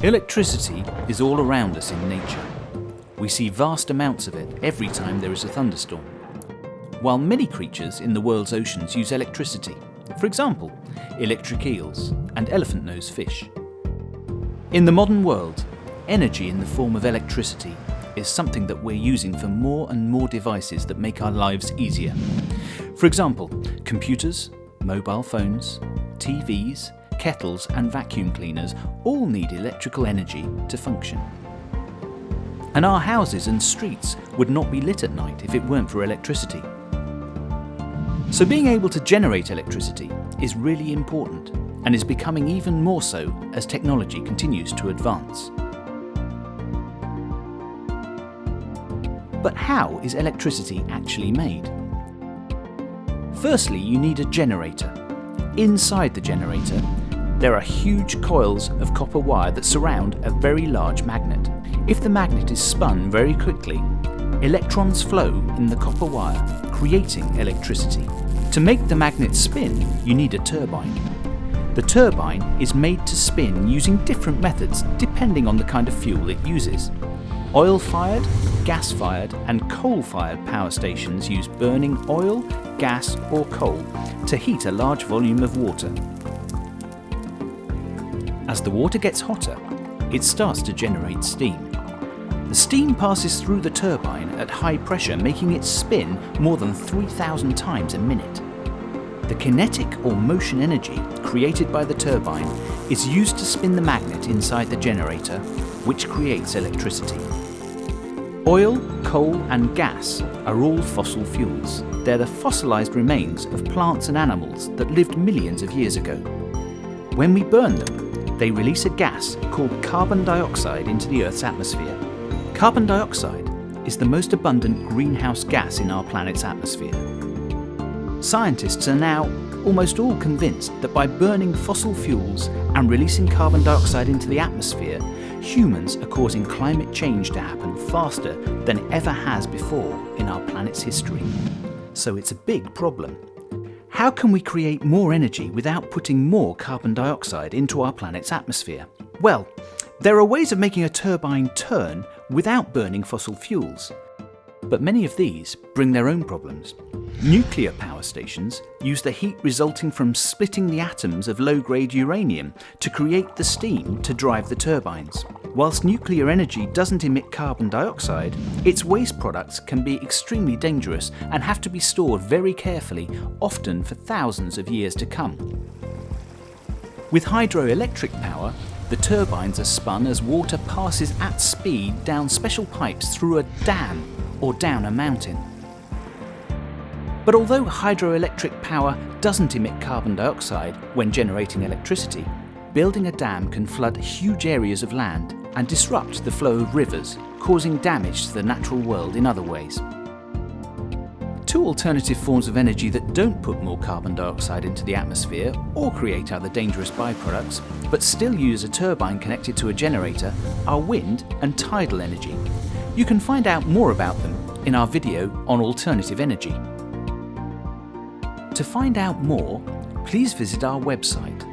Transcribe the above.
Electricity is all around us in nature. We see vast amounts of it every time there is a thunderstorm. While many creatures in the world's oceans use electricity, for example, electric eels and elephant-nose fish. In the modern world, energy in the form of electricity is something that we're using for more and more devices that make our lives easier. For example, computers, mobile phones, TVs, kettles and vacuum cleaners all need electrical energy to function. And our houses and streets would not be lit at night if it weren't for electricity. So being able to generate electricity is really important and is becoming even more so as technology continues to advance. But how is electricity actually made? Firstly, you need a generator. Inside the generator, there are huge coils of copper wire that surround a very large magnet. If the magnet is spun very quickly, electrons flow in the copper wire, creating electricity. To make the magnet spin, you need a turbine. The turbine is made to spin using different methods depending on the kind of fuel it uses. Oil-fired, gas-fired and coal-fired power stations use burning oil, gas or coal to heat a large volume of water. As the water gets hotter, it starts to generate steam. The steam passes through the turbine at high pressure, making it spin more than 3,000 times a minute. The kinetic or motion energy created by the turbine is used to spin the magnet inside the generator, which creates electricity. Oil, coal and gas are all fossil fuels. They're the fossilized remains of plants and animals that lived millions of years ago. When we burn them, they release a gas called carbon dioxide into the Earth's atmosphere. Carbon dioxide is the most abundant greenhouse gas in our planet's atmosphere. Scientists are now almost all convinced that by burning fossil fuels and releasing carbon dioxide into the atmosphere, humans are causing climate change to happen faster than it ever has before in our planet's history. So it's a big problem. How can we create more energy without putting more carbon dioxide into our planet's atmosphere? Well, there are ways of making a turbine turn without burning fossil fuels. But many of these bring their own problems. Nuclear power stations use the heat resulting from splitting the atoms of low-grade uranium to create the steam to drive the turbines. Whilst nuclear energy doesn't emit carbon dioxide, its waste products can be extremely dangerous and have to be stored very carefully, often for thousands of years to come. With hydroelectric power, the turbines are spun as water passes at speed down special pipes through a dam or down a mountain. But although hydroelectric power doesn't emit carbon dioxide when generating electricity, building a dam can flood huge areas of land and disrupt the flow of rivers, causing damage to the natural world in other ways. Two alternative forms of energy that don't put more carbon dioxide into the atmosphere or create other dangerous byproducts, but still use a turbine connected to a generator, are wind and tidal energy. You can find out more about them in our video on alternative energy. To find out more, please visit our website